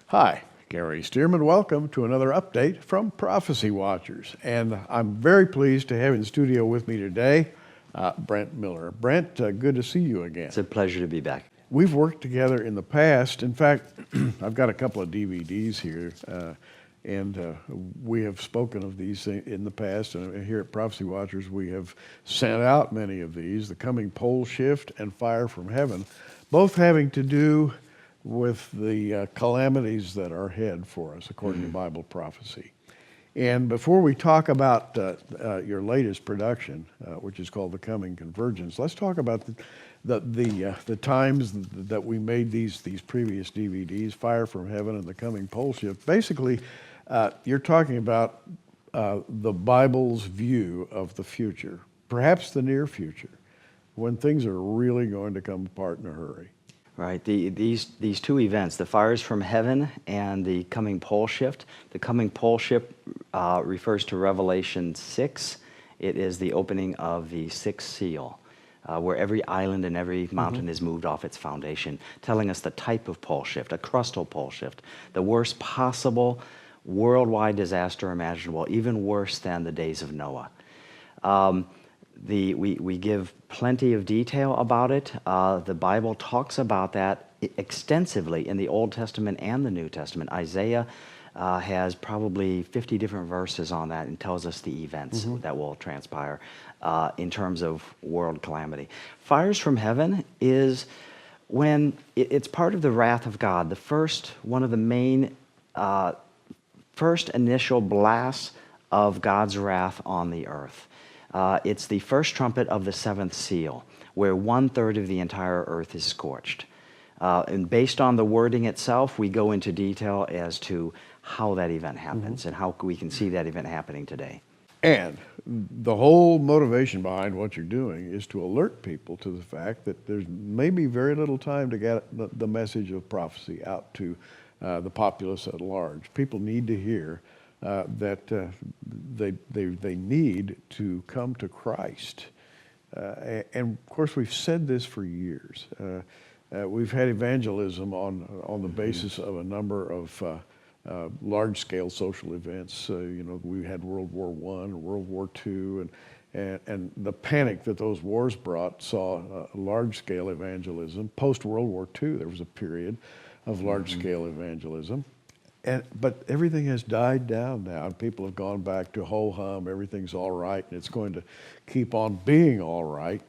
Hi, Gary Stearman. Welcome to another update from Prophecy Watchers. And I'm very pleased to have in studio with me today Brent Miller. Brent, good to see you again. It's a pleasure to be back. We've worked together in the past. In fact, I've got a couple of DVDs here, and we have spoken of these in the past. And here at Prophecy Watchers, we have sent out many of these, The Coming Pole Shift and Fire from Heaven, both having to do with the calamities that are ahead for us, according to Bible prophecy. And before we talk about your latest production, which is called The Coming Convergence, let's talk about the times that we made these previous DVDs, Fire from Heaven and The Coming Pole Shift. Basically, you're talking about the Bible's view of the future, perhaps the near future, when things are really going to come apart in a hurry. Right. These two events, the fires from heaven and the coming pole shift. The coming pole shift refers to Revelation 6. It is the opening of the sixth seal, where every island and every mountain is moved off its foundation, telling us the type of pole shift, a crustal pole shift, the worst possible worldwide disaster imaginable, even worse than the days of Noah. We give plenty of detail about it. The Bible talks about that extensively in the Old Testament and the New Testament. Isaiah has probably 50 different verses on that and tells us the events that will transpire in terms of world calamity. Fires from heaven is when it's part of the wrath of God. One of the main first initial blasts of God's wrath on the earth. It's the first trumpet of the seventh seal, where 1/3 of the entire earth is scorched. And based on the wording itself, we go into detail as to how that event happens and how we can see that event happening today. And the whole motivation behind what you're doing is to alert people to the fact that there's maybe very little time to get the message of prophecy out to the populace at large. People need to hear that they need to come to Christ. And of course, we've said this for years. We've had evangelism on the basis of a number of large-scale social events. We had World War I and World War II, and the panic that those wars brought saw large-scale evangelism. Post-World War II, there was a period of large-scale evangelism. But everything has died down now, and people have gone back to ho-hum, everything's all right, and it's going to keep on being all right.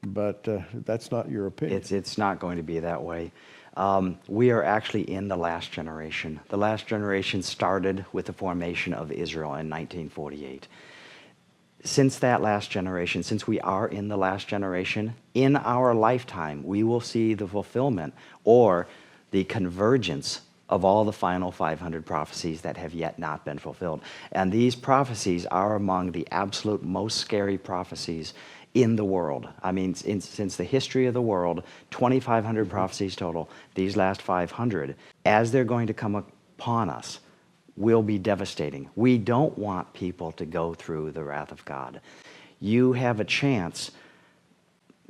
But that's not your opinion. It's not going to be that way. We are actually in the last generation. The last generation started with the formation of Israel in 1948. Since that last generation, since we are in the last generation, in our lifetime, we will see the fulfillment or the convergence of all the final 500 prophecies that have yet not been fulfilled. And these prophecies are among the absolute most scary prophecies in the world. I mean, since the history of the world, 2,500 prophecies total, these last 500, as they're going to come upon us, will be devastating. We don't want people to go through the wrath of God. You have a chance.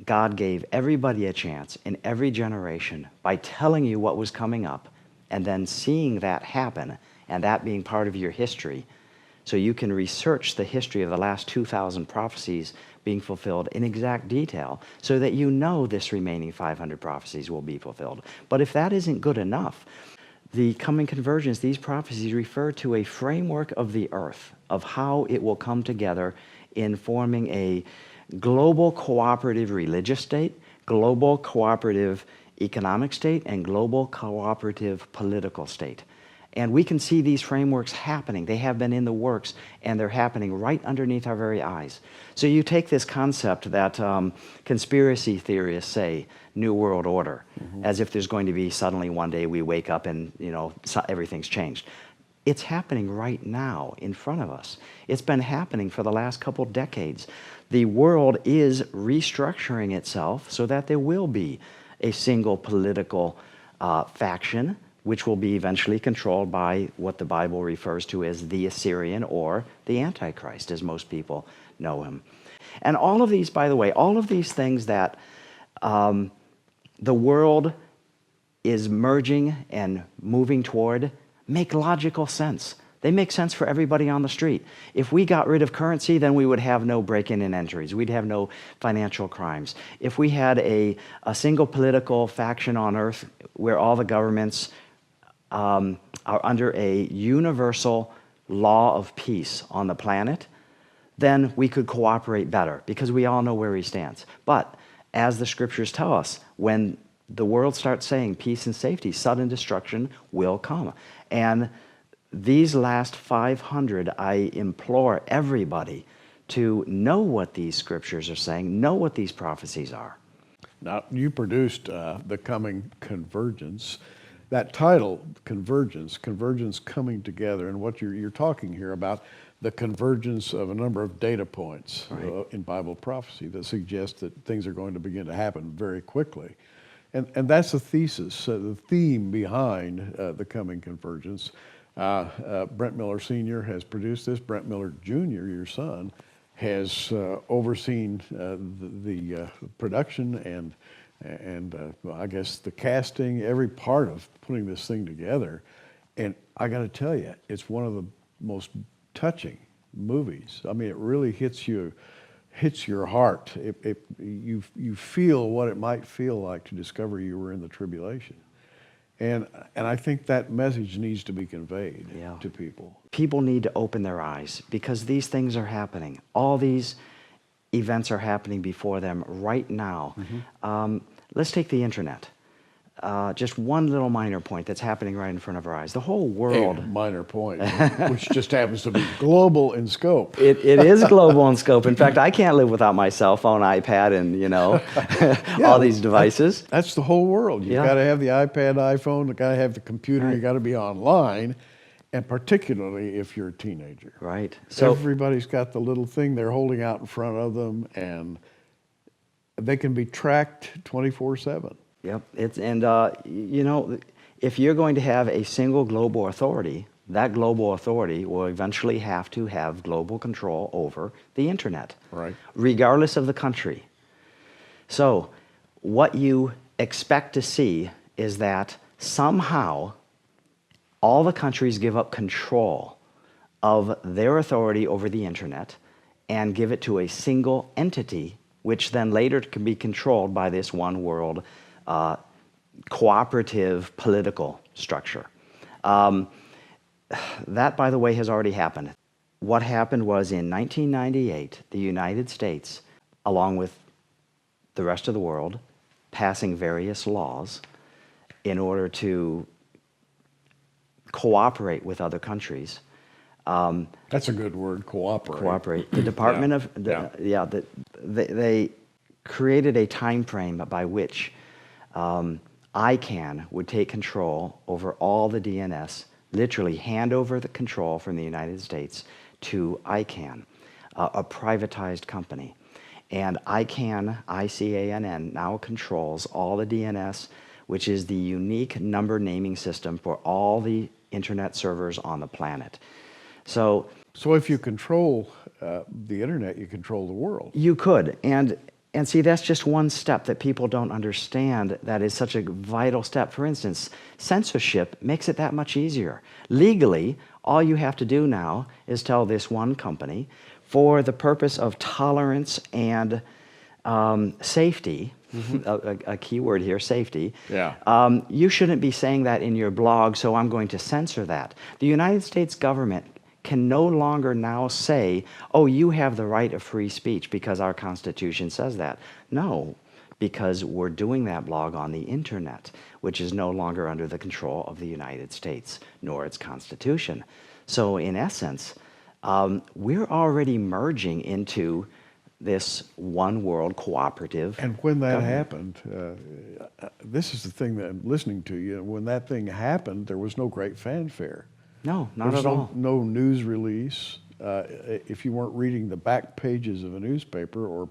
God gave everybody a chance in every generation by telling you what was coming up, and then seeing that happen, and that being part of your history. So you can research the history of the last 2,000 prophecies being fulfilled in exact detail, so that you know this remaining 500 prophecies will be fulfilled. But if that isn't good enough, the coming convergence, these prophecies refer to a framework of the earth, of how it will come together in forming a global cooperative religious state, global cooperative economic state, and global cooperative political state. And we can see these frameworks happening. They have been in the works, and they're happening right underneath our very eyes. So you take this concept that conspiracy theorists say, New World Order, as if there's going to be suddenly one day we wake up and everything's changed. It's happening right now in front of us. It's been happening for the last couple decades. The world is restructuring itself so that there will be a single political faction, which will be eventually controlled by what the Bible refers to as the Assyrian or the Antichrist, as most people know him. And all of these, by the way, all of these things that the world is merging and moving toward make logical sense. They make sense for everybody on the street. If we got rid of currency, then we would have no break-in and entries. We'd have no financial crimes. If we had a single political faction on earth where all the governments are under a universal law of peace on the planet, then we could cooperate better because we all know where he stands. But as the scriptures tell us, when the world starts saying peace and safety, sudden destruction will come. And these last 500, I implore everybody to know what these scriptures are saying, know what these prophecies are. Now, you produced The Coming Convergence. That title, Convergence coming together, and what you're talking here about the convergence of a number of data points in Bible prophecy that suggest that things are going to begin to happen very quickly. And that's the thesis, the theme behind The Coming Convergence. Brent Miller Sr. has produced this. Brent Miller Jr., your son, has overseen the production and I guess the casting, every part of putting this thing together. And I got to tell you, it's one of the most touching movies. I mean, it really hits your heart. You feel what it might feel like to discover you were in the tribulation. And I think that message needs to be conveyed to people. People need to open their eyes because these things are happening. All these events are happening before them right now. Let's take the internet. Just one little minor point that's happening right in front of our eyes. The whole world. A minor point, which just happens to be global in scope. It is global in scope. In fact, I can't live without my cell phone, iPad, and all these devices. That's the whole world. You've got to have the iPad, iPhone. You've got to have the computer. You've got to be online, and particularly if you're a teenager. Right. So everybody's got the little thing they're holding out in front of them, and they can be tracked 24/7. Yep. If you're going to have a single global authority, that global authority will eventually have to have global control over the internet, regardless of the country. So what you expect to see is that somehow all the countries give up control of their authority over the internet and give it to a single entity, which then later can be controlled by this one world cooperative political structure. That, by the way, has already happened. What happened was in 1998, the United States, along with the rest of the world, passing various laws in order to cooperate with other countries. That's a good word, cooperate. Cooperate. The Department of they created a time frame by which ICANN would take control over all the DNS, literally hand over the control from the United States to ICANN, a privatized company. And ICANN, I-C-A-N-N, now controls all the DNS, which is the unique number naming system for all the internet servers on the planet. So if you control the internet, you control the world. You could. And see, that's just one step that people don't understand that is such a vital step. For instance, censorship makes it that much easier. Legally, all you have to do now is tell this one company, for the purpose of tolerance and safety, a key word here, safety, you shouldn't be saying that in your blog, so I'm going to censor that. The United States government can no longer now say, oh, you have the right of free speech because our Constitution says that. No, because we're doing that blog on the internet, which is no longer under the control of the United States, nor its Constitution. So in essence, we're already merging into this one world cooperative. And when that government. happened, this is the thing that I'm listening to you, when that thing happened, there was no great fanfare. No, not at all. No news release. If you weren't reading the back pages of a newspaper or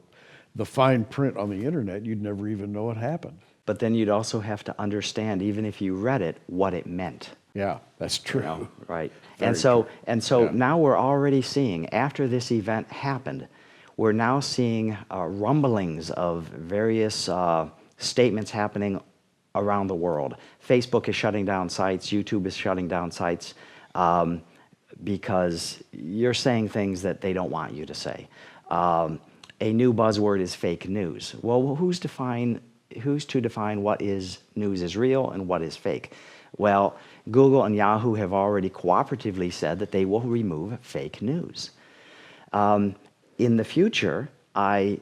the fine print on the internet, you'd never even know it happened. But then you'd also have to understand, even if you read it, what it meant. Yeah, that's true. You know, right. Very And so now we're already seeing, after this event happened, we're now seeing rumblings of various statements happening around the world. Facebook is shutting down sites, YouTube is shutting down sites, because you're saying things that they don't want you to say. A new buzzword is fake news. Well, who's to define what is news is real and what is fake? Well, Google and Yahoo have already cooperatively said that they will remove fake news. In the future, I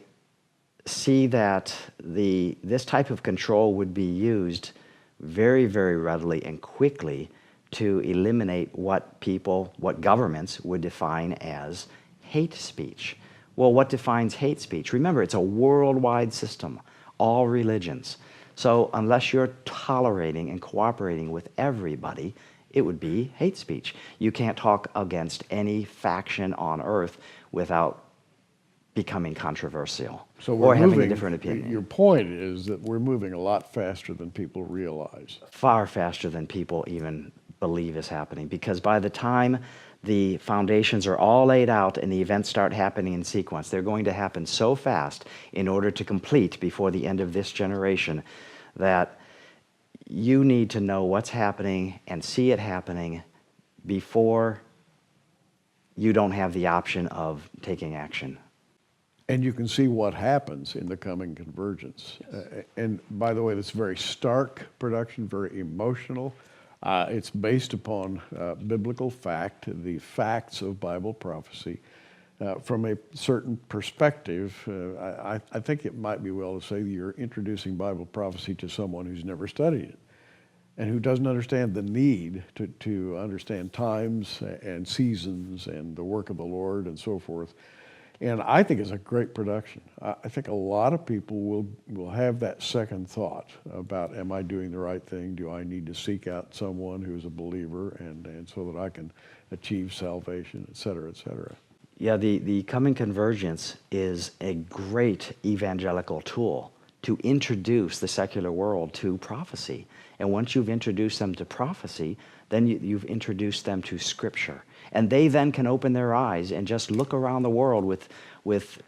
see that this type of control would be used very, very readily and quickly to eliminate what governments would define as hate speech. Well, what defines hate speech? Remember, it's a worldwide system, all religions. So unless you're tolerating and cooperating with everybody, it would be hate speech. You can't talk against any faction on earth without becoming controversial or having a different opinion. Your point is that we're moving a lot faster than people realize. Far faster than people even believe is happening, because by the time the foundations are all laid out and the events start happening in sequence, they're going to happen so fast in order to complete before the end of this generation that you need to know what's happening and see it happening before you don't have the option of taking action. And you can see what happens in the coming convergence. And by the way, that's very stark production, very emotional. It's based upon biblical fact, the facts of Bible prophecy. From a certain perspective, I think it might be well to say that you're introducing Bible prophecy to someone who's never studied it and who doesn't understand the need to understand times and seasons and the work of the Lord and so forth. And I think it's a great production. I think a lot of people will have that second thought about, am I doing the right thing? Do I need to seek out someone who's a believer and so that I can achieve salvation, et cetera, et cetera. Yeah, the coming convergence is a great evangelical tool to introduce the secular world to prophecy. And once you've introduced them to prophecy, then you've introduced them to Scripture. And they then can open their eyes and just look around the world with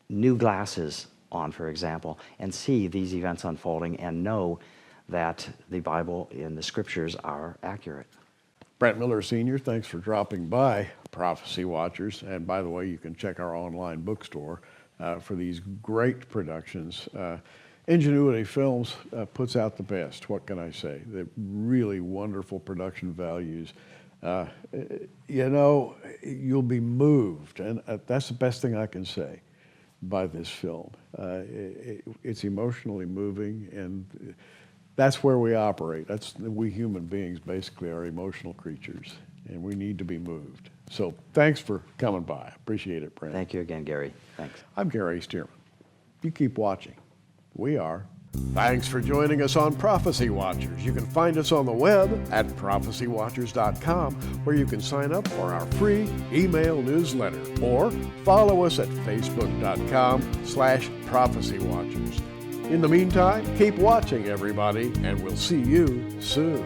new glasses on, for example, and see these events unfolding and know that the Bible and the Scriptures are accurate. Brent Miller Sr., thanks for dropping by, Prophecy Watchers. And by the way, you can check our online bookstore for these great productions. Ingenuity Films puts out the best, what can I say? They're really wonderful production values. You'll be moved, and that's the best thing I can say by this film. It's emotionally moving, and that's where we operate. We human beings basically are emotional creatures, and we need to be moved. So thanks for coming by. Appreciate it, Brent. Thank you again, Gary. Thanks. I'm Gary Stearman. You keep watching. We are. Thanks for joining us on Prophecy Watchers. You can find us on the web at prophecywatchers.com, where you can sign up for our free email newsletter, or follow us at facebook.com/prophecywatchers. In the meantime, keep watching, everybody, and we'll see you soon.